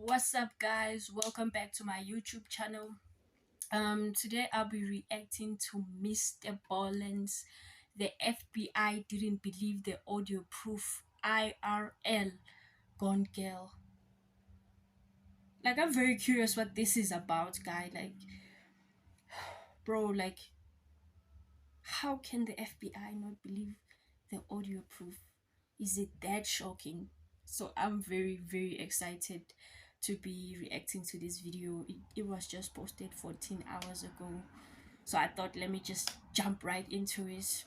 What's up, guys? Welcome back to my YouTube channel. Today I'll be reacting to Mr. Ballen's "The FBI Didn't Believe the Audio Proof IRL Gone Girl." I'm very curious what this is about, guy. Bro, how can the FBI not believe the audio proof? Is it that shocking? So I'm very, very excited to be reacting to this video. It was just posted 14 hours ago. So I thought, let me just jump right into it.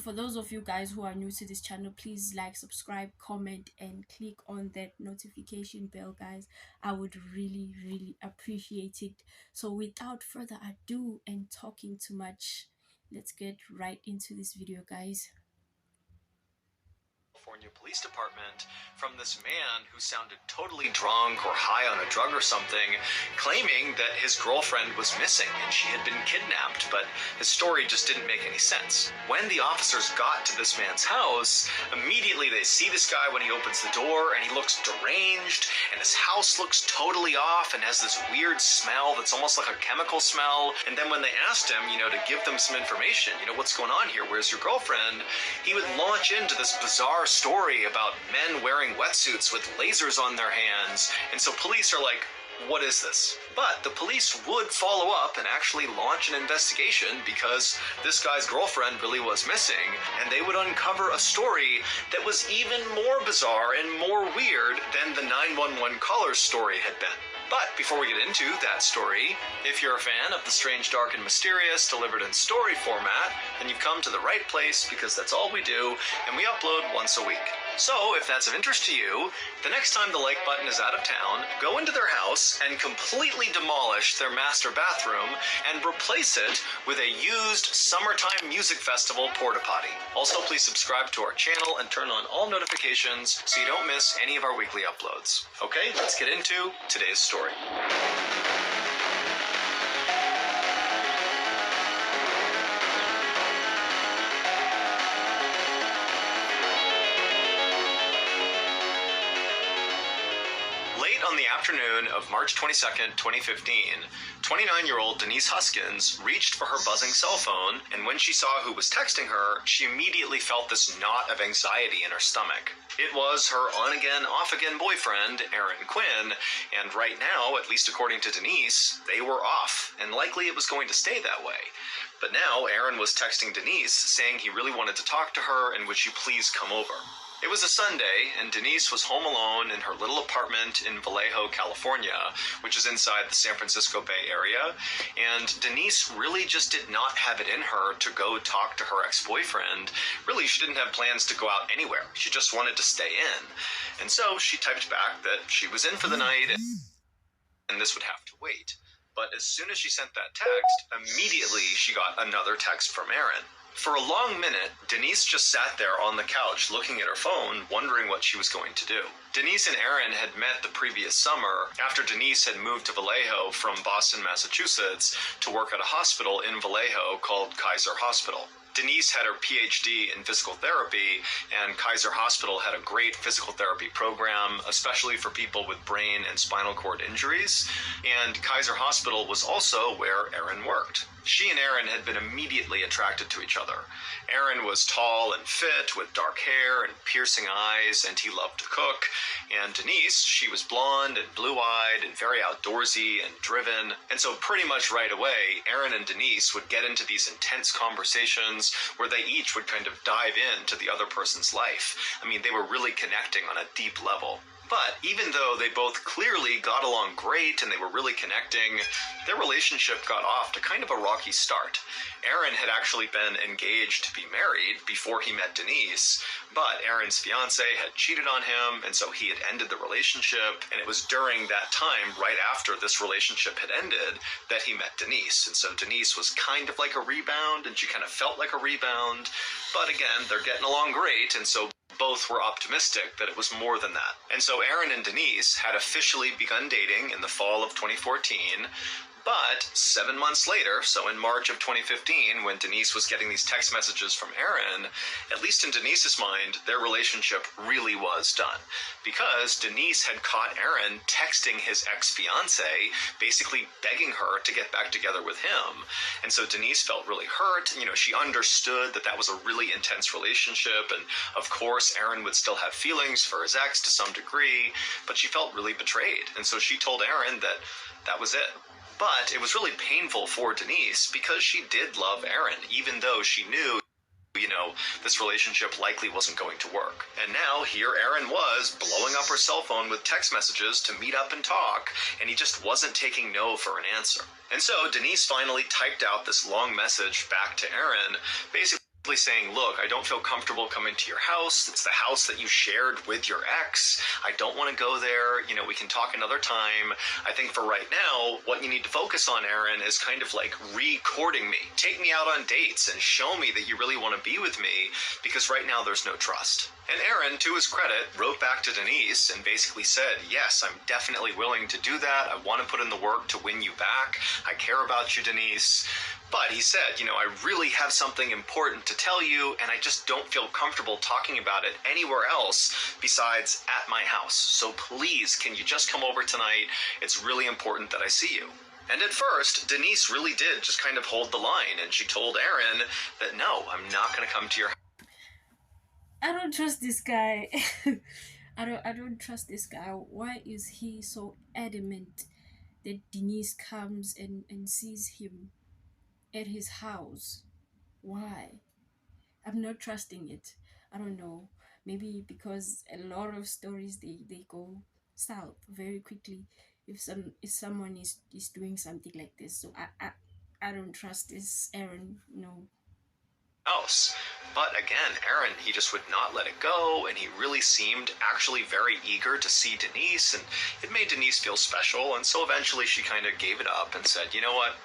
For those of you guys who are new to this channel, please like, subscribe, comment, and click on that notification bell, guys. I would really, really appreciate it. So without further ado and talking too much, let's get right into this video, guys. California Police Department from this man who sounded totally drunk or high on a drug or something, claiming that his girlfriend was missing and she had been kidnapped, but his story just didn't make any sense. When the officers got to this man's house, immediately they see this guy when he opens the door and he looks deranged and his house looks totally off and has this weird smell that's almost like a chemical smell. And then when they asked him, to give them some information, what's going on here? Where's your girlfriend? He would launch into this bizarre story about men wearing wetsuits with lasers on their hands, and so police are like, what is this? But the police would follow up and actually launch an investigation because this guy's girlfriend really was missing, and they would uncover a story that was even more bizarre and more weird than the 911 caller's story had been. But before we get into that story, if you're a fan of the strange, dark, and mysterious delivered in story format, then you've come to the right place because that's all we do, and we upload once a week. So if that's of interest to you, the next time the like button is out of town, go into their house and completely demolish their master bathroom and replace it with a used summertime music festival porta potty. Also, please subscribe to our channel and turn on all notifications so you don't miss any of our weekly uploads. Okay, let's get into today's story. On the afternoon of March 22nd, 2015, 29-year-old Denise Huskins reached for her buzzing cell phone, and when she saw who was texting her, she immediately felt this knot of anxiety in her stomach. It was her on-again, off-again boyfriend, Aaron Quinn, and right now, at least according to Denise, they were off, and likely it was going to stay that way. But now, Aaron was texting Denise, saying he really wanted to talk to her and would she please come over. It was a Sunday, and Denise was home alone in her little apartment in Vallejo, California, which is inside the San Francisco Bay Area, and Denise really just did not have it in her to go talk to her ex-boyfriend. Really, she didn't have plans to go out anywhere. She just wanted to stay in. And so she typed back that she was in for the night and this would have to wait. But as soon as she sent that text, immediately she got another text from Aaron. For a long minute, Denise just sat there on the couch looking at her phone, wondering what she was going to do. Denise and Aaron had met the previous summer after Denise had moved to Vallejo from Boston, Massachusetts to work at a hospital in Vallejo called Kaiser Hospital. Denise had her PhD in physical therapy, and Kaiser Hospital had a great physical therapy program, especially for people with brain and spinal cord injuries, and Kaiser Hospital was also where Aaron worked. She and Aaron had been immediately attracted to each other. Aaron was tall and fit with dark hair and piercing eyes, and he loved to cook. And Denise, she was blonde and blue-eyed and very outdoorsy and driven. And so pretty much right away, Aaron and Denise would get into these intense conversations where they each would kind of dive into the other person's life. I mean, they were really connecting on a deep level. But even though they both clearly got along great and they were really connecting, their relationship got off to kind of a rocky start. Aaron had actually been engaged to be married before he met Denise, but Aaron's fiance had cheated on him, and so he had ended the relationship, and it was during that time, right after this relationship had ended, that he met Denise. And so Denise was kind of like a rebound, and she kind of felt like a rebound, but again, they're getting along great, and so both were optimistic that it was more than that. And so Aaron and Denise had officially begun dating in the fall of 2014, But 7 months later, so in March of 2015, when Denise was getting these text messages from Aaron, at least in Denise's mind, their relationship really was done. Because Denise had caught Aaron texting his ex-fiance, basically begging her to get back together with him. And so Denise felt really hurt. She understood that that was a really intense relationship. And of course, Aaron would still have feelings for his ex to some degree, but she felt really betrayed. And so she told Aaron that that was it. But it was really painful for Denise because she did love Aaron, even though she knew, this relationship likely wasn't going to work. And now here Aaron was blowing up her cell phone with text messages to meet up and talk, and he just wasn't taking no for an answer. And so Denise finally typed out this long message back to Aaron, basically saying, look, I don't feel comfortable coming to your house. It's the house that you shared with your ex. I don't want to go there. We can talk another time. I think for right now, what you need to focus on, Aaron, is kind of like recording me. Take me out on dates and show me that you really want to be with me, because right now there's no trust. And Aaron, to his credit, wrote back to Denise and basically said, yes, I'm definitely willing to do that. I want to put in the work to win you back. I care about you, Denise. But he said, I really have something important to tell you, and I just don't feel comfortable talking about it anywhere else besides at my house. So please, can you just come over tonight? It's really important that I see you. And at first, Denise really did just kind of hold the line, and she told Aaron that, no, I'm not going to come to your house. I don't trust this guy. I don't trust this guy. Why is he so adamant that Denise comes and sees him at his house? Why? I'm not trusting it. I don't know. Maybe because a lot of stories they go south very quickly if someone is doing something like this. So I don't trust this Aaron. No. House. But again, Aaron, he just would not let it go, and he really seemed actually very eager to see Denise, and it made Denise feel special, and so eventually she kind of gave it up and said, you know what?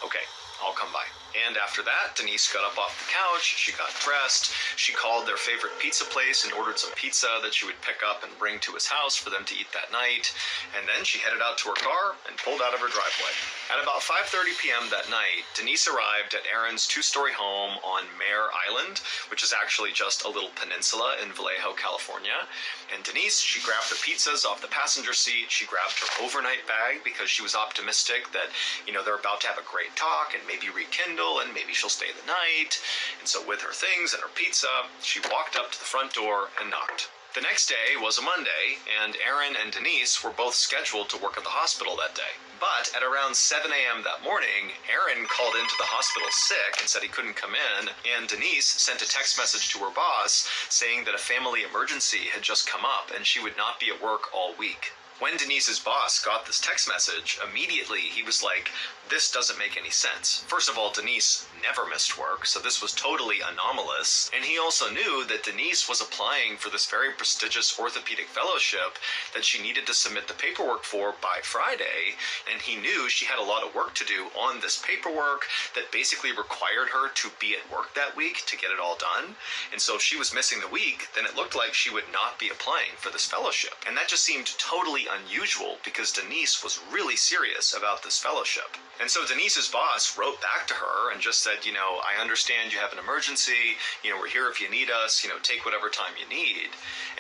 Okay, I'll come by. And after that, Denise got up off the couch, she got dressed, she called their favorite pizza place and ordered some pizza that she would pick up and bring to his house for them to eat that night, and then she headed out to her car and pulled out of her driveway. At about 5:30 p.m. that night, Denise arrived at Aaron's two-story home on Mare Island, which is actually just a little peninsula in Vallejo, California. And Denise, she grabbed the pizzas off the passenger seat, she grabbed her overnight bag because she was optimistic that, they're about to have a great talk and maybe rekindle, and maybe she'll stay the night. And so with her things and her pizza, she walked up to the front door and knocked. The next day was a Monday, and Aaron and Denise were both scheduled to work at the hospital that day. But at around 7 a.m. that morning, Aaron called into the hospital sick and said he couldn't come in, and Denise sent a text message to her boss saying that a family emergency had just come up and she would not be at work all week. When Denise's boss got this text message, immediately he was like, this doesn't make any sense. First of all, Denise never missed work, so this was totally anomalous. And he also knew that Denise was applying for this very prestigious orthopedic fellowship that she needed to submit the paperwork for by Friday. And he knew she had a lot of work to do on this paperwork that basically required her to be at work that week to get it all done. And so if she was missing the week, then it looked like she would not be applying for this fellowship. And that just seemed totally unusual because Denise was really serious about this fellowship. And so Denise's boss wrote back to her and just said, I understand you have an emergency, we're here if you need us, take whatever time you need.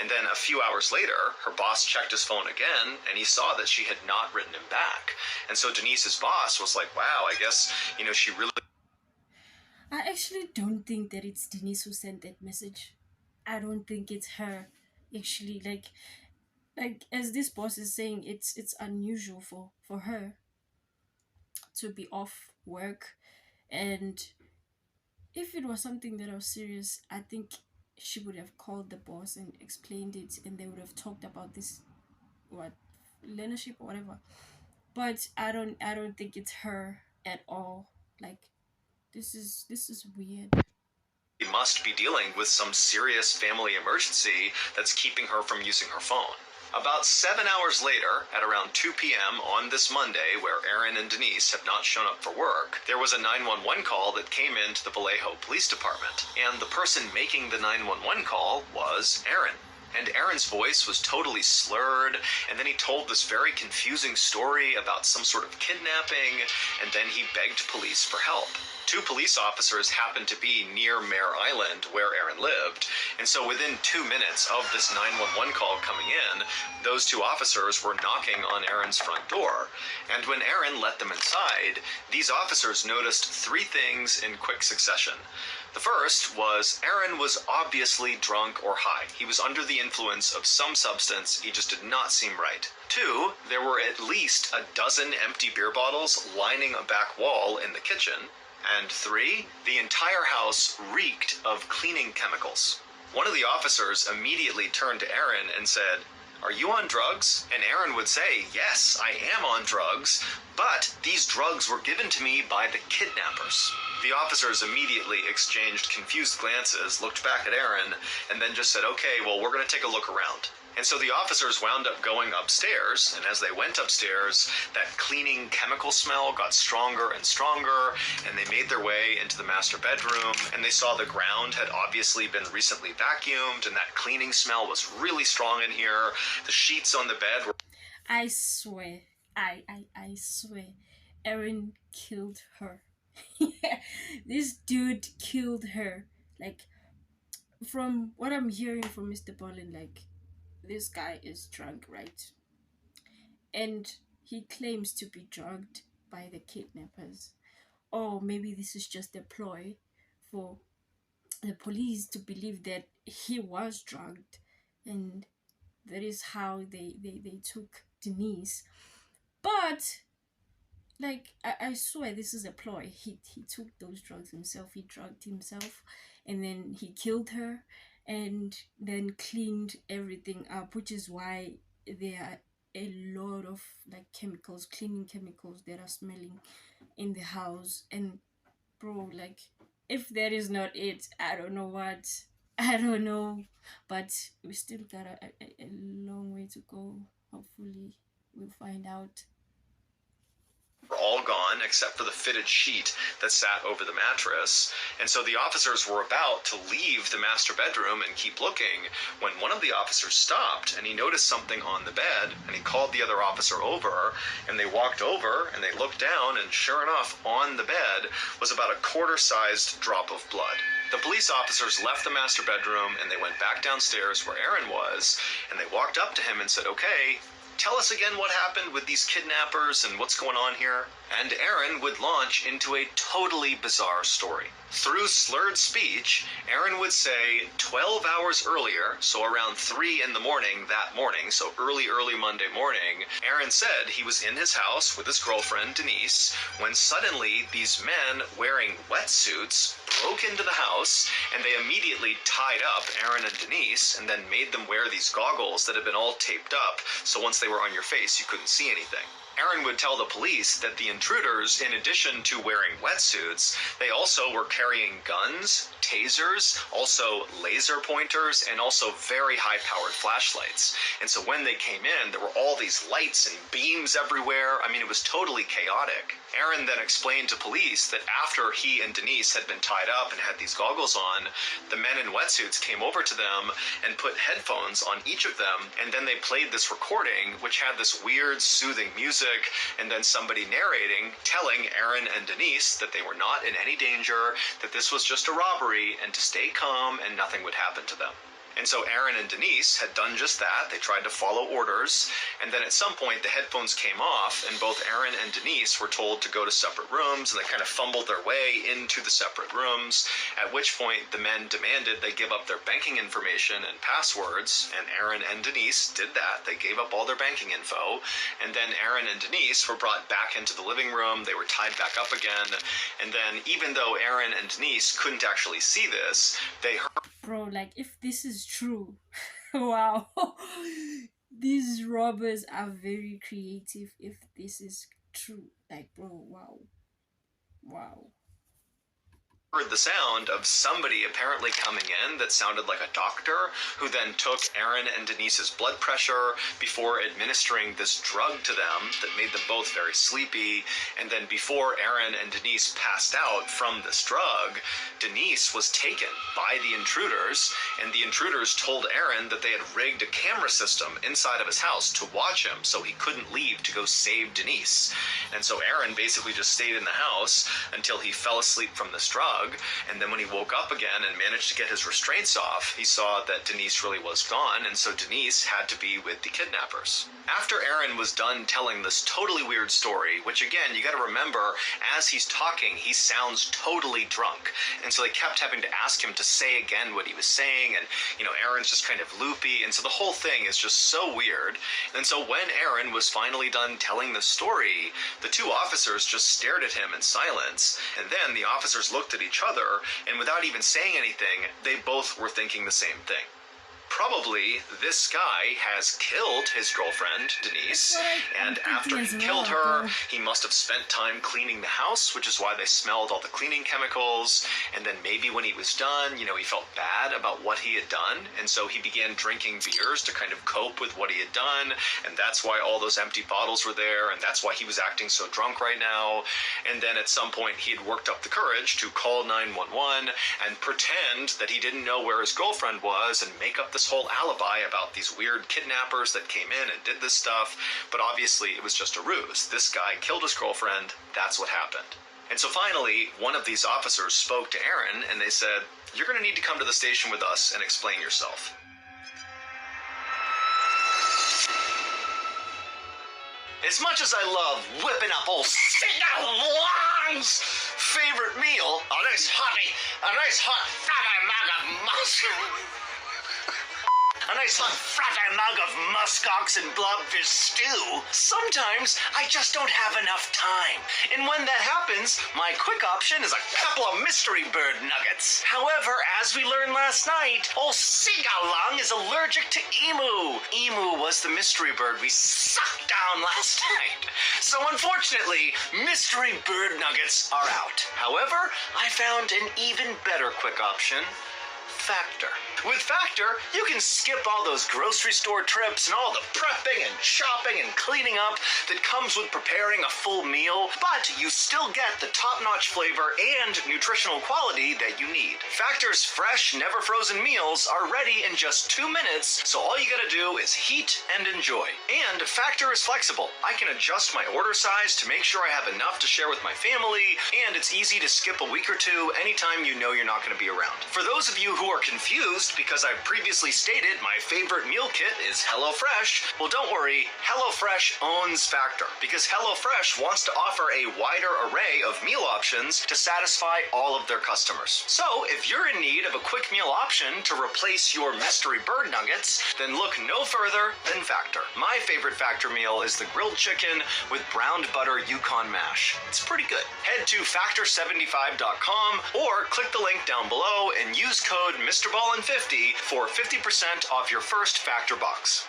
And then a few hours later, her boss checked his phone again and he saw that she had not written him back. And so Denise's boss was like, wow, I guess, she really... I actually don't think that it's Denise who sent that message. I don't think it's her. Actually, like as this boss is saying, it's unusual for her to be off work. And if it was something that was serious, I think she would have called the boss and explained it, and they would have talked about this, leadership or whatever. But I don't think it's her at all. Like, this is weird. She must be dealing with some serious family emergency that's keeping her from using her phone. About 7 hours later, at around 2 p.m. on this Monday, where Aaron and Denise have not shown up for work, there was a 911 call that came into the Vallejo Police Department, and the person making the 911 call was Aaron. And Aaron's voice was totally slurred, and then he told this very confusing story about some sort of kidnapping, and then he begged police for help. Two police officers happened to be near Mare Island, where Aaron lived, and so within 2 minutes of this 911 call coming in, those two officers were knocking on Aaron's front door. And when Aaron let them inside, these officers noticed 3 things in quick succession. The first was Aaron was obviously drunk or high. He was under the influence of some substance. He just did not seem right. 2, there were at least a dozen empty beer bottles lining a back wall in the kitchen. And 3, the entire house reeked of cleaning chemicals. One of the officers immediately turned to Aaron and said, "Are you on drugs?" And Aaron would say, "Yes, I am on drugs, but these drugs were given to me by the kidnappers." The officers immediately exchanged confused glances, looked back at Aaron, and then just said, "Okay, well, we're going to take a look around." And so the officers wound up going upstairs, and as they went upstairs, that cleaning chemical smell got stronger and stronger, and they made their way into the master bedroom, and they saw the ground had obviously been recently vacuumed, and that cleaning smell was really strong in here. The sheets on the bed were... I swear, I swear, Aaron killed her. Yeah, this dude killed her. Like, from what I'm hearing from Mr. Ballen, like, this guy is drunk, right? And he claims to be drugged by the kidnappers. Or maybe this is just a ploy for the police to believe that he was drugged, and that is how they took Denise. But like, I swear this is a ploy. He took those drugs himself. He drugged himself, and then he killed her, and then cleaned everything up, which is why there are a lot of like chemicals, cleaning chemicals that are smelling in the house. And bro, like, if that is not it, I don't know what. I don't know, but we still got a long way to go. Hopefully we'll find out. were all gone except for the fitted sheet that sat over the mattress. And so the officers were about to leave the master bedroom and keep looking when one of the officers stopped and he noticed something on the bed, and he called the other officer over, and they walked over and they looked down, and sure enough, on the bed was about a quarter-sized drop of blood. The police officers left the master bedroom and they went back downstairs where Aaron was, and they walked up to him and said, "Okay, tell us again what happened with these kidnappers and what's going on here." And Aaron would launch into a totally bizarre story. Through slurred speech, Aaron would say 12 hours earlier, so around 3 in the morning that morning, so early Monday morning, Aaron said he was in his house with his girlfriend, Denise, when suddenly these men wearing wetsuits broke into the house, and they immediately tied up Aaron and Denise and then made them wear these goggles that had been all taped up, so once they were on your face, you couldn't see anything. Aaron would tell the police that the intruders, in addition to wearing wetsuits, they also were carrying guns, tasers, also laser pointers, and also very high-powered flashlights. And so when they came in, there were all these lights and beams everywhere. I mean, it was totally chaotic. Aaron then explained to police that after he and Denise had been tied up and had these goggles on, the men in wetsuits came over to them and put headphones on each of them, and then they played this recording, which had this weird, soothing music, and then somebody narrating, telling Aaron and Denise that they were not in any danger, that this was just a robbery, and to stay calm and nothing would happen to them. And so Aaron and Denise had done just that. They tried to follow orders, and then at some point the headphones came off, and both Aaron and Denise were told to go to separate rooms, and they kind of fumbled their way into the separate rooms, at which point the men demanded they give up their banking information and passwords, and Aaron and Denise did that. They gave up all their banking info, and then Aaron and Denise were brought back into the living room. They were tied back up again, and then even though Aaron and Denise couldn't actually see this, they heard... Bro, like, if this is true, wow, these robbers are very creative. If this is true, like, bro, wow. heard the sound of somebody apparently coming in that sounded like a doctor, who then took Aaron and Denise's blood pressure before administering this drug to them that made them both very sleepy. And then before Aaron and Denise passed out from this drug, Denise was taken by the intruders, and the intruders told Aaron that they had rigged a camera system inside of his house to watch him so he couldn't leave to go save Denise. And so Aaron basically just stayed in the house until he fell asleep from this drug. And then when he woke up again and managed to get his restraints off, he saw that Denise really was gone, and so Denise had to be with the kidnappers. After Aaron was done telling this totally weird story, which again, you gotta remember, as he's talking, he sounds totally drunk. And so they kept having to ask him to say again what he was saying, and, Aaron's just kind of loopy, and so the whole thing is just so weird. And so when Aaron was finally done telling the story, the two officers just stared at him in silence, and then the officers looked at each other, and without even saying anything, they both were thinking the same thing. Probably this guy has killed his girlfriend, Denise, and after he killed her, he must have spent time cleaning the house, which is why they smelled all the cleaning chemicals, and then maybe when he was done, he felt bad about what he had done, and so he began drinking beers to kind of cope with what he had done, and that's why all those empty bottles were there, and that's why he was acting so drunk right now. And then at some point, he had worked up the courage to call 911 and pretend that he didn't know where his girlfriend was and make up this whole alibi about these weird kidnappers that came in and did this stuff, but obviously it was just a ruse. This guy killed his girlfriend, that's what happened. And so finally, one of these officers spoke to Aaron, and they said, "You're going to need to come to the station with us and explain yourself." As much as I love whipping up old Sing-a-Long's favorite meal, a nice hot fried mug of musk. A nice hot frappe mug of muskox and blobfish stew. Sometimes I just don't have enough time. And when that happens, my quick option is a couple of mystery bird nuggets. However, as we learned last night, old Sing-a-Long is allergic to emu. Emu was the mystery bird we sucked down last night. So unfortunately, mystery bird nuggets are out. However, I found an even better quick option. Factor. With Factor, you can skip all those grocery store trips and all the prepping and chopping and cleaning up that comes with preparing a full meal, but you still get the top-notch flavor and nutritional quality that you need. Factor's fresh, never frozen meals are ready in just 2 minutes, so all you gotta do is heat and enjoy. And Factor is flexible. I can adjust my order size to make sure I have enough to share with my family, and it's easy to skip a week or two anytime you know you're not gonna be around. For those of you who are confused because I've previously stated my favorite meal kit is HelloFresh, well, don't worry, HelloFresh owns Factor because HelloFresh wants to offer a wider array of meal options to satisfy all of their customers. So if you're in need of a quick meal option to replace your mystery bird nuggets, then look no further than Factor. My favorite Factor meal is the grilled chicken with browned butter Yukon mash. It's pretty good. Head to factor75.com or click the link down below and use code MrBallin50 for 50% off your first Factor box.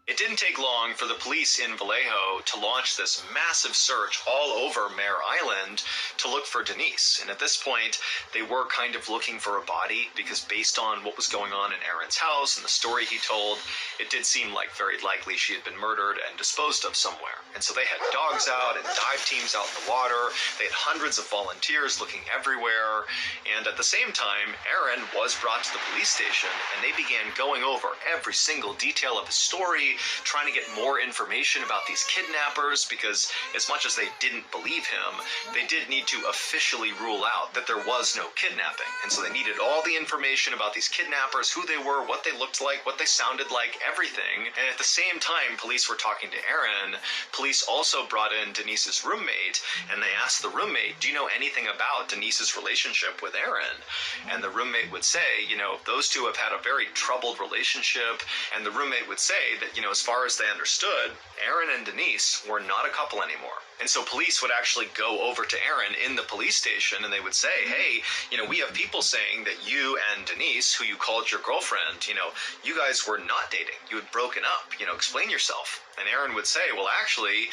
It didn't take long for the police in Vallejo to launch this massive search all over Mare Island to look for Denise. And at this point, they were kind of looking for a body because based on what was going on in Aaron's house and the story he told, it did seem like very likely she had been murdered and disposed of somewhere. And so they had dogs out and dive teams out in the water. They had hundreds of volunteers looking everywhere. And at the same time, Aaron was brought to the police station and they began going over every single detail of his story, trying to get more information about these kidnappers, because as much as they didn't believe him, they did need to officially rule out that there was no kidnapping. And so they needed all the information about these kidnappers, who they were, what they looked like, what they sounded like, everything. And at the same time police were talking to Aaron, police also brought in Denise's roommate, and they asked the roommate, do you know anything about Denise's relationship with Aaron? And the roommate would say, those two have had a very troubled relationship. And the roommate would say that, as far as they understood, Aaron and Denise were not a couple anymore. And so police would actually go over to Aaron in the police station and they would say, hey, we have people saying that you and Denise, who you called your girlfriend, you guys were not dating. You had broken up, explain yourself. And Aaron would say, well, actually,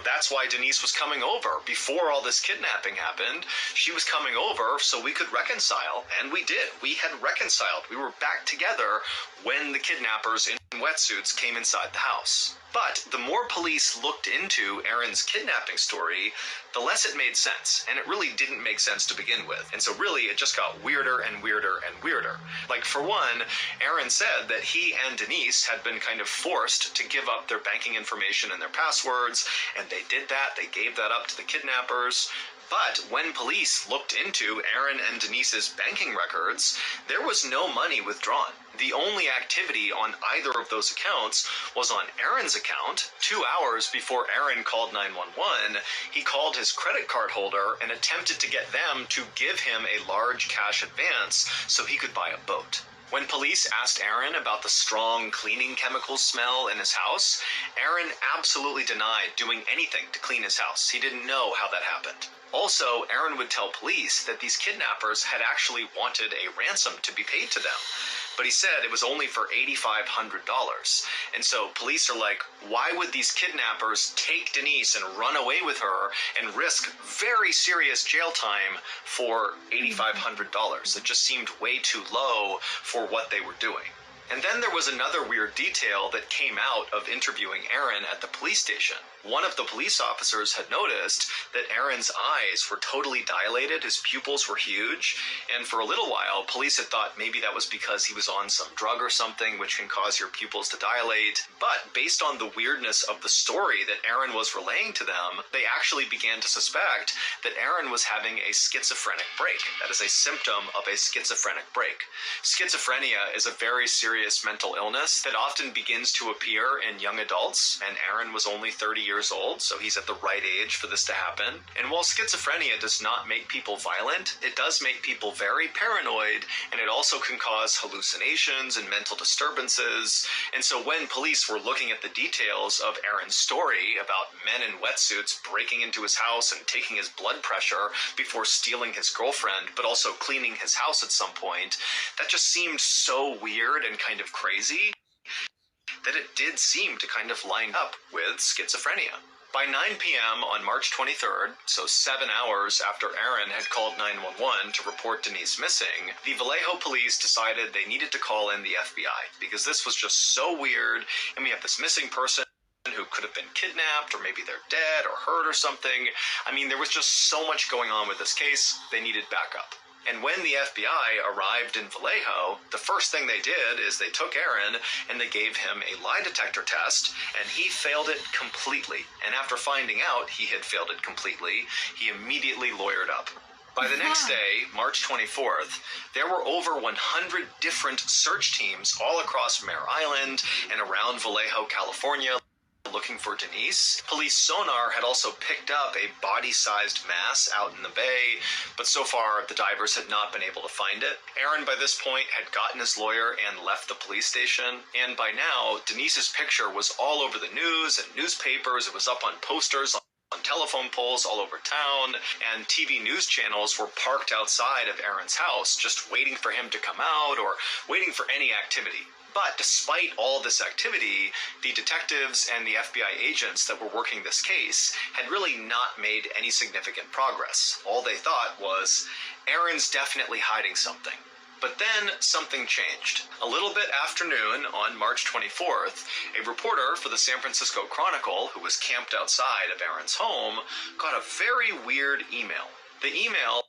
that's why Denise was coming over. Before all this kidnapping happened, she was coming over so we could reconcile. And we did. We had reconciled. We were back together when the kidnappers in wetsuits came inside the house. But the more police looked into Aaron's kidnapping story, the less it made sense. And it really didn't make sense to begin with. And so really, it just got weirder and weirder and weirder. Like, for one, Aaron said that he and Denise had been kind of forced to give up their banking information and their passwords, and they did that. They gave that up to the kidnappers. But when police looked into Aaron and Denise's banking records, there was no money withdrawn. The only activity on either of those accounts was on Aaron's account. 2 hours before Aaron called 911, he called his credit card holder and attempted to get them to give him a large cash advance so he could buy a boat. When police asked Aaron about the strong cleaning chemicals smell in his house, Aaron absolutely denied doing anything to clean his house. He didn't know how that happened. Also, Aaron would tell police that these kidnappers had actually wanted a ransom to be paid to them. But he said it was only for $8,500. And so police are like, why would these kidnappers take Denise and run away with her and risk very serious jail time for $8,500? It just seemed way too low for what they were doing. And then there was another weird detail that came out of interviewing Aaron at the police station. One of the police officers had noticed that Aaron's eyes were totally dilated, his pupils were huge, and for a little while, police had thought maybe that was because he was on some drug or something which can cause your pupils to dilate. But based on the weirdness of the story that Aaron was relaying to them, they actually began to suspect that Aaron was having a schizophrenic break. That is a symptom of a schizophrenic break. Schizophrenia is a very serious mental illness that often begins to appear in young adults, and Aaron was only 30 years old, so he's at the right age for this to happen. And while schizophrenia does not make people violent, it does make people very paranoid, and it also can cause hallucinations and mental disturbances. And so when police were looking at the details of Aaron's story about men in wetsuits breaking into his house and taking his blood pressure before stealing his girlfriend, but also cleaning his house at some point, that just seemed so weird and kind of crazy that it did seem to kind of line up with schizophrenia. By 9 p.m. on March 23rd, so 7 hours after Aaron had called 911 to report Denise missing, the Vallejo police decided they needed to call in the FBI because this was just so weird, and we have this missing person who could have been kidnapped, or maybe they're dead or hurt or something. I mean, there was just so much going on with this case, they needed backup. And when the FBI arrived in Vallejo, the first thing they did is they took Aaron and they gave him a lie detector test, and he failed it completely. And after finding out he had failed it completely, he immediately lawyered up. By the next day, March 24th, there were over 100 different search teams all across Mare Island and around Vallejo, California, looking for Denise. Police sonar had also picked up a body-sized mass out in the bay, but so far the divers had not been able to find it. Aaron, by this point, had gotten his lawyer and left the police station, and by now, Denise's picture was all over the news and newspapers. It was up on posters on telephone poles all over town, and TV news channels were parked outside of Aaron's house, just waiting for him to come out or waiting for any activity. But despite all this activity, the detectives and the FBI agents that were working this case had really not made any significant progress. All they thought was, Aaron's definitely hiding something. But then something changed. A little bit after noon on March 24th, a reporter for the San Francisco Chronicle, who was camped outside of Aaron's home, got a very weird email. The email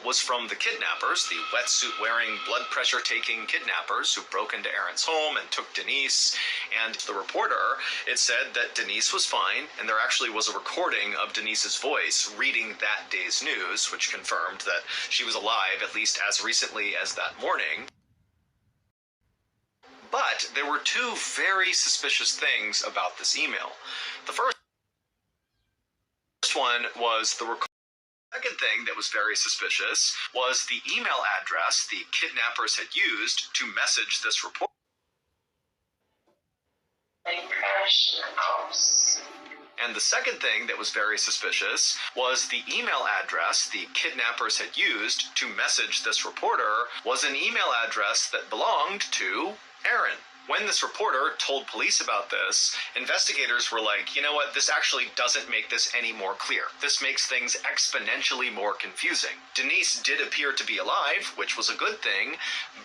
was from the kidnappers, the wetsuit-wearing, blood-pressure-taking kidnappers who broke into Aaron's home and took Denise. And the reporter, it said that Denise was fine, and there actually was a recording of Denise's voice reading that day's news, which confirmed that she was alive at least as recently as that morning. But there were two very suspicious things about this email. The first one was the recording. The second thing that was very suspicious was the email address the kidnappers had used to message this report. trash house. And the second thing that was very suspicious was the email address the kidnappers had used to message this reporter was an email address that belonged to Aaron. When this reporter told police about this, investigators were like, you know what, this actually doesn't make this any more clear. This makes things exponentially more confusing. Denise did appear to be alive, which was a good thing,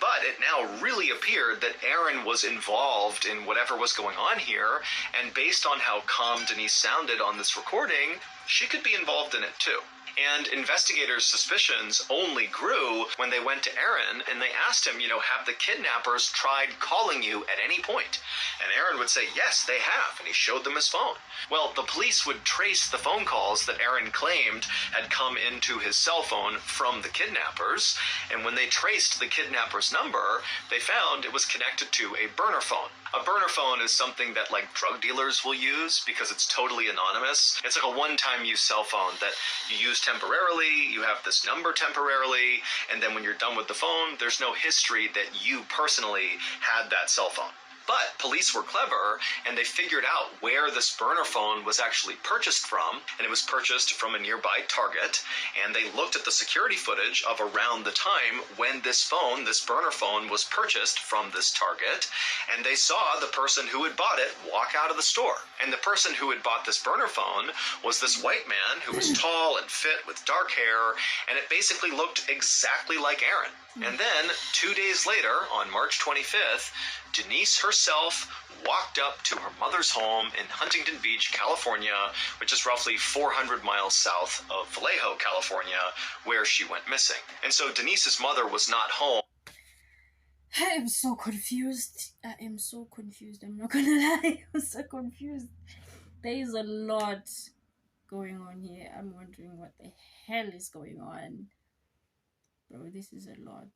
but it now really appeared that Aaron was involved in whatever was going on here, and based on how calm Denise sounded on this recording, she could be involved in it too. And investigators' suspicions only grew when they went to Aaron and they asked him, have the kidnappers tried calling you at any point? And Aaron would say, yes, they have, and he showed them his phone. Well, the police would trace the phone calls that Aaron claimed had come into his cell phone from the kidnappers, and when they traced the kidnapper's number, they found it was connected to a burner phone. A burner phone is something that drug dealers will use because it's totally anonymous. It's like a one-time use cell phone that you use temporarily, you have this number temporarily, and then when you're done with the phone, there's no history that you personally had that cell phone. But police were clever, and they figured out where this burner phone was actually purchased from, and it was purchased from a nearby Target, and they looked at the security footage of around the time when this burner phone, was purchased from this Target, and they saw the person who had bought it walk out of the store. And the person who had bought this burner phone was this white man who was tall and fit with dark hair, and it basically looked exactly like Aaron. And then, 2 days later, on March 25th, Denise herself walked up to her mother's home in Huntington Beach, California, which is roughly 400 miles south of Vallejo, California, where she went missing. And so Denise's mother was not home. I am so confused. I'm not gonna lie. I'm so confused. There is a lot going on here. I'm wondering what the hell is going on. Bro, this is a lot.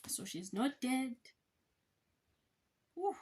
So she's not dead. Whew.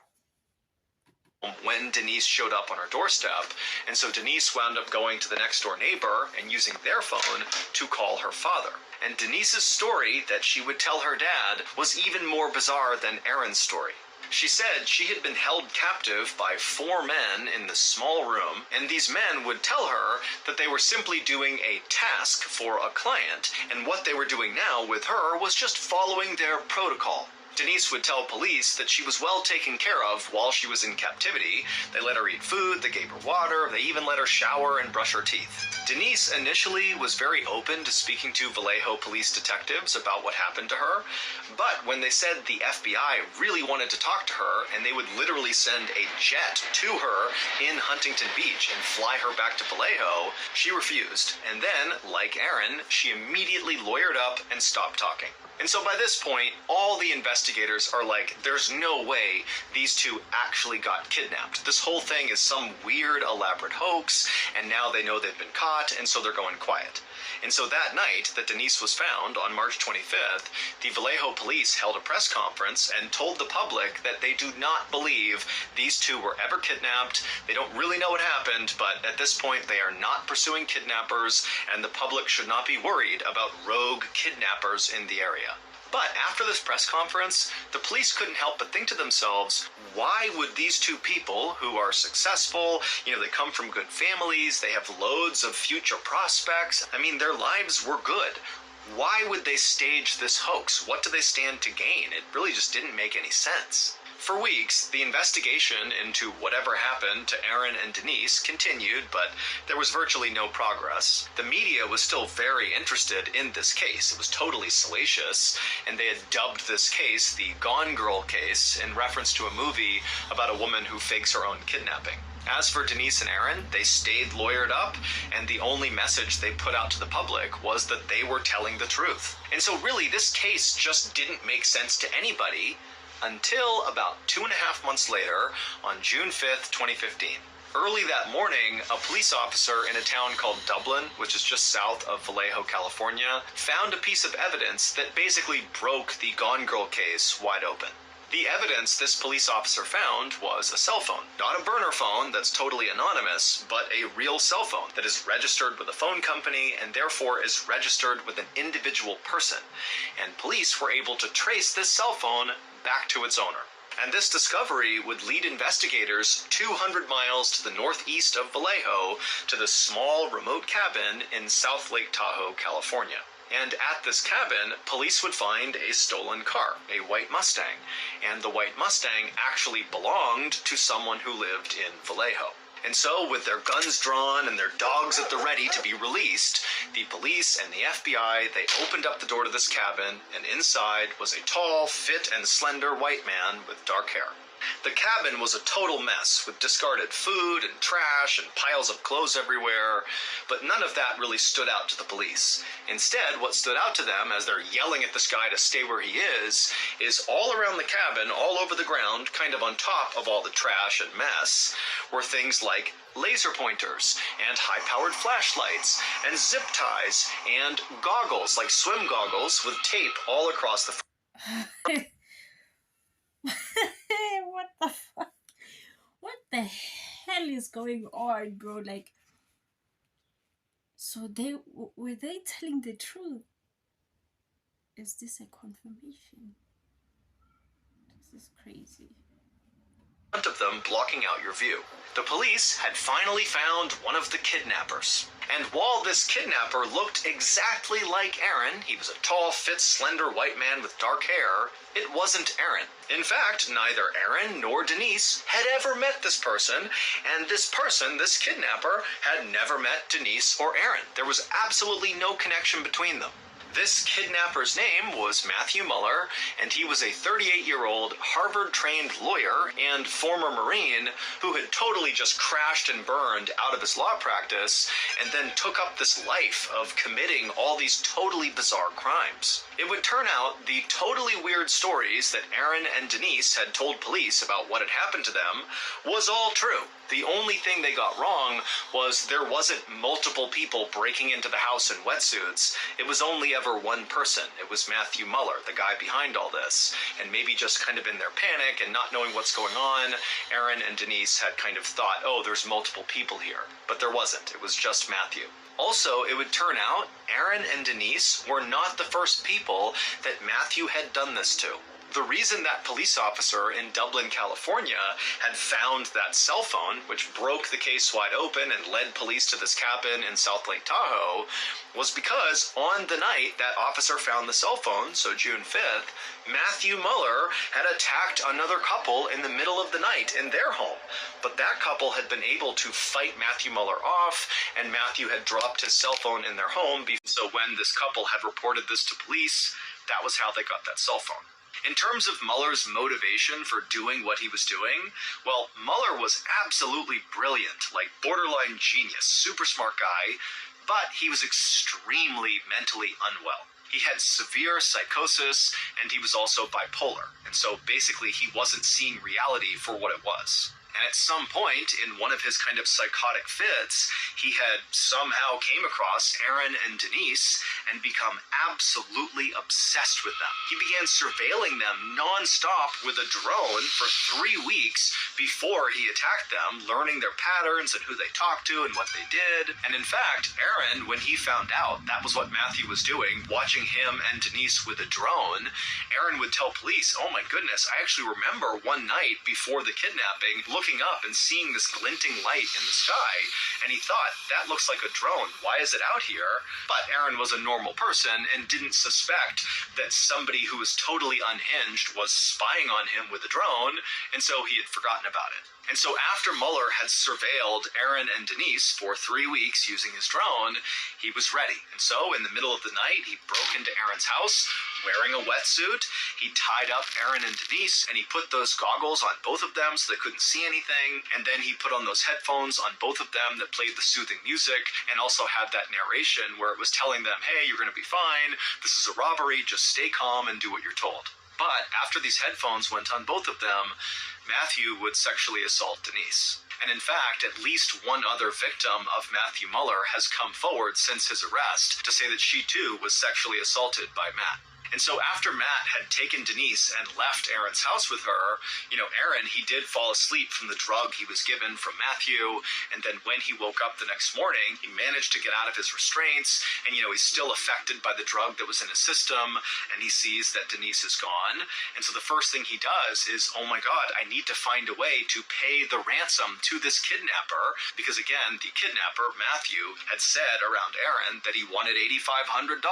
When Denise showed up on her doorstep, and so Denise wound up going to the next door neighbor and using their phone to call her father. And Denise's story that she would tell her dad was even more bizarre than Aaron's story. She said she had been held captive by 4 men in this small room, and these men would tell her that they were simply doing a task for a client, and what they were doing now with her was just following their protocol. Denise would tell police that she was well taken care of while she was in captivity. They let her eat food, they gave her water, they even let her shower and brush her teeth. Denise initially was very open to speaking to Vallejo police detectives about what happened to her, but when they said the FBI really wanted to talk to her and they would literally send a jet to her in Huntington Beach and fly her back to Vallejo, she refused. And then, like Aaron, she immediately lawyered up and stopped talking. And so by this point, all the investigators are like, there's no way these two actually got kidnapped. This whole thing is some weird, elaborate hoax, and now they know they've been caught, and so they're going quiet. And so that night that Denise was found, on March 25th, the Vallejo police held a press conference and told the public that they do not believe these two were ever kidnapped. They don't really know what happened, but at this point they are not pursuing kidnappers, and the public should not be worried about rogue kidnappers in the area. But after this press conference, the police couldn't help but think to themselves, why would these two people who are successful, they come from good families, they have loads of future prospects, their lives were good. Why would they stage this hoax? What do they stand to gain? It really just didn't make any sense. For weeks, the investigation into whatever happened to Aaron and Denise continued, but there was virtually no progress. The media was still very interested in this case. It was totally salacious, and they had dubbed this case the Gone Girl case in reference to a movie about a woman who fakes her own kidnapping. As for Denise and Aaron, they stayed lawyered up, and the only message they put out to the public was that they were telling the truth. And so really, this case just didn't make sense to anybody until about 2.5 months later, on June 5th, 2015. Early that morning, a police officer in a town called Dublin, which is just south of Vallejo, California, found a piece of evidence that basically broke the Gone Girl case wide open. The evidence this police officer found was a cell phone. Not a burner phone that's totally anonymous, but a real cell phone that is registered with a phone company and therefore is registered with an individual person. And police were able to trace this cell phone back to its owner. And this discovery would lead investigators 200 miles to the northeast of Vallejo to the small remote cabin in South Lake Tahoe, California. And at this cabin, police would find a stolen car, a white Mustang, and the white Mustang actually belonged to someone who lived in Vallejo. And so, with their guns drawn and their dogs at the ready to be released, the police and the FBI, they opened up the door to this cabin, and inside was a tall, fit, and slender white man with dark hair. The cabin was a total mess, with discarded food and trash and piles of clothes everywhere, but none of that really stood out to the police. Instead, what stood out to them as they're yelling at this guy to stay where he is all around the cabin, all over the ground, kind of on top of all the trash and mess, were things like laser pointers and high-powered flashlights and zip ties and goggles, like swim goggles, with tape all across the What the fuck? What the hell is going on, bro? Like, so were they telling the truth? Is this a confirmation? This is crazy. Front of them blocking out your view. The police had finally found one of the kidnappers. And while this kidnapper looked exactly like Aaron, he was a tall, fit, slender white man with dark hair, it wasn't Aaron. In fact, neither Aaron nor Denise had ever met this person, and this person, this kidnapper, had never met Denise or Aaron. There was absolutely no connection between them. This kidnapper's name was Matthew Muller, and he was a 38-year-old Harvard-trained lawyer and former Marine who had totally just crashed and burned out of his law practice and then took up this life of committing all these totally bizarre crimes. It would turn out the totally weird stories that Aaron and Denise had told police about what had happened to them was all true. The only thing they got wrong was there wasn't multiple people breaking into the house in wetsuits. It was only ever one person. It was Matthew Muller, the guy behind all this. And maybe just kind of in their panic and not knowing what's going on, Aaron and Denise had kind of thought, oh, there's multiple people here. But there wasn't. It was just Matthew. Also, it would turn out Aaron and Denise were not the first people that Matthew had done this to. The reason that police officer in Dublin, California had found that cell phone, which broke the case wide open and led police to this cabin in South Lake Tahoe, was because on the night that officer found the cell phone, so June 5th, Matthew Muller had attacked another couple in the middle of the night in their home. But that couple had been able to fight Matthew Muller off, and Matthew had dropped his cell phone in their home. So when this couple had reported this to police, that was how they got that cell phone. In terms of Muller's motivation for doing what he was doing, well, Muller was absolutely brilliant, like borderline genius, super smart guy, but he was extremely mentally unwell. He had severe psychosis, and he was also bipolar, and so basically he wasn't seeing reality for what it was. And at some point, in one of his kind of psychotic fits, he had somehow came across Aaron and Denise and become absolutely obsessed with them. He began surveilling them nonstop with a drone for 3 weeks before he attacked them, learning their patterns and who they talked to and what they did. And in fact, Aaron, when he found out that was what Matthew was doing, watching him and Denise with a drone, Aaron would tell police, oh my goodness, I actually remember one night before the kidnapping, looking up and seeing this glinting light in the sky, and he thought, that looks like a drone, why is it out here? But Aaron was a normal person and didn't suspect that somebody who was totally unhinged was spying on him with a drone, and so he had forgotten about it. And so after Muller had surveilled Aaron and Denise for 3 weeks using his drone, he was ready. And so in the middle of the night, he broke into Aaron's house wearing a wetsuit. He tied up Aaron and Denise, and he put those goggles on both of them so they couldn't see anything. And then he put on those headphones on both of them that played the soothing music and also had that narration where it was telling them, hey, you're going to be fine. This is a robbery. Just stay calm and do what you're told. But after these headphones went on both of them, Matthew would sexually assault Denise. And in fact, at least one other victim of Matthew Muller has come forward since his arrest to say that she too was sexually assaulted by Matt. And so after Matt had taken Denise and left Aaron's house with her, Aaron, he did fall asleep from the drug he was given from Matthew. And then when he woke up the next morning, he managed to get out of his restraints. And, he's still affected by the drug that was in his system. And he sees that Denise is gone. And so the first thing he does is, oh my God, I need to find a way to pay the ransom to this kidnapper. Because again, the kidnapper, Matthew, had said around Aaron that he wanted $8,500.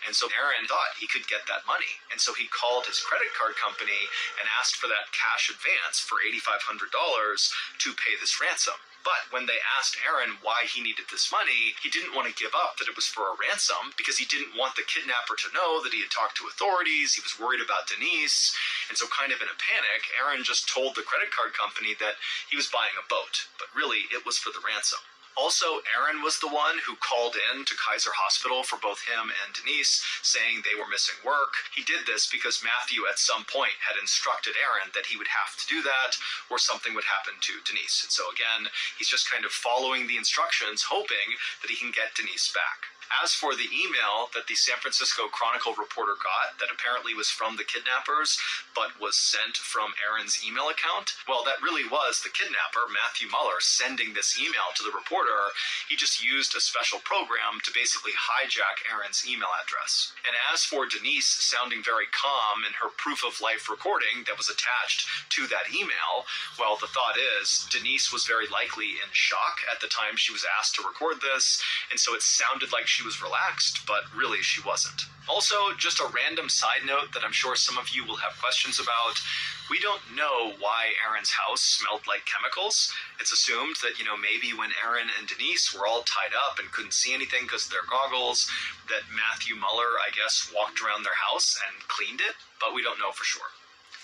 And so Aaron thought he could get that money. And so he called his credit card company and asked for that cash advance for $8,500 to pay this ransom. But when they asked Aaron why he needed this money, he didn't want to give up that it was for a ransom because he didn't want the kidnapper to know that he had talked to authorities. He was worried about Denise. And so kind of in a panic, Aaron just told the credit card company that he was buying a boat, but really it was for the ransom. Also, Aaron was the one who called in to Kaiser Hospital for both him and Denise, saying they were missing work. He did this because Matthew at some point had instructed Aaron that he would have to do that or something would happen to Denise. And so again, he's just kind of following the instructions, hoping that he can get Denise back. As for the email that the San Francisco Chronicle reporter got that apparently was from the kidnappers but was sent from Aaron's email account, well, that really was the kidnapper, Matthew Muller, sending this email to the reporter. He just used a special program to basically hijack Aaron's email address. And as for Denise sounding very calm in her proof of life recording that was attached to that email, well, the thought is Denise was very likely in shock at the time she was asked to record this, and so it sounded like she was relaxed, but really she wasn't. Also, just a random side note that I'm sure some of you will have questions about. We don't know why Aaron's house smelled like chemicals. It's assumed that, maybe when Aaron and Denise were all tied up and couldn't see anything because of their goggles, that Matthew Muller, I guess, walked around their house and cleaned it, but we don't know for sure.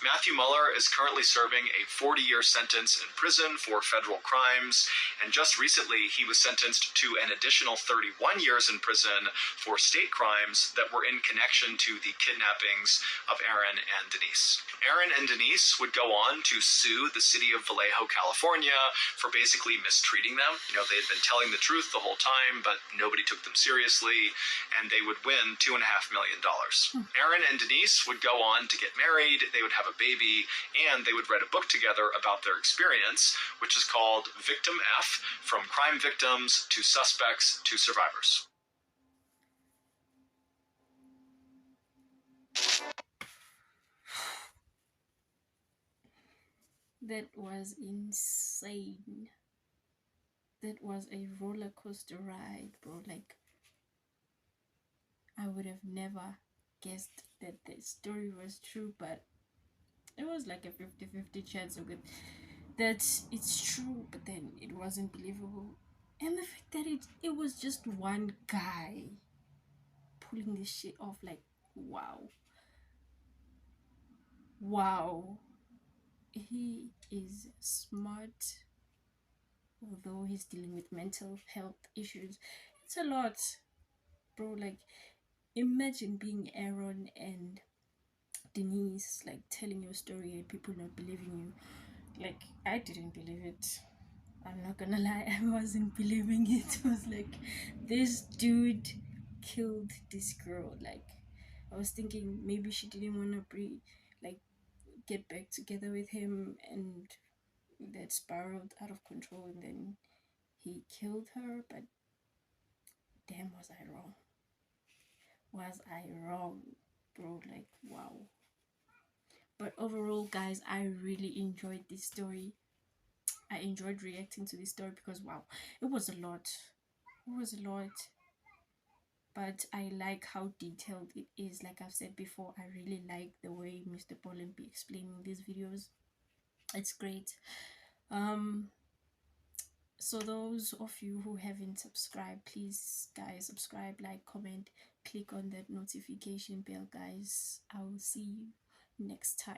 Matthew Muller is currently serving a 40-year sentence in prison for federal crimes, and just recently he was sentenced to an additional 31 years in prison for state crimes that were in connection to the kidnappings of Aaron and Denise. Aaron and Denise would go on to sue the city of Vallejo, California for basically mistreating them. They had been telling the truth the whole time, but nobody took them seriously, and they would win $2.5 million. Aaron and Denise would go on to get married, they would have a baby, and they would write a book together about their experience, which is called Victim F: From Crime Victims to Suspects to Survivors. That was insane. That was a roller coaster ride, bro. Like, I would have never guessed that the story was true, but it was like a 50-50 chance of it that it's true, but then it wasn't believable. And the fact that it was just one guy pulling this shit off, like, wow, he is smart, although he's dealing with mental health issues. It's a lot, bro. Like, imagine being Aaron and Denise, like, telling your story and people not believing you. Like, I didn't believe it. I'm not gonna lie, I wasn't believing it. I was like, this dude killed this girl. Like, I was thinking maybe she didn't want to get back together with him, and that spiraled out of control, and then he killed her. But damn, was I wrong? Was I wrong, bro? Like, wow. But overall, guys, I really enjoyed this story. I enjoyed reacting to this story because, wow, it was a lot. It was a lot. But I like how detailed it is. Like I've said before, I really like the way Mr. Ballen be explaining these videos. It's great. So those of you who haven't subscribed, please, guys, subscribe, like, comment, click on that notification bell, guys. I will see you next time.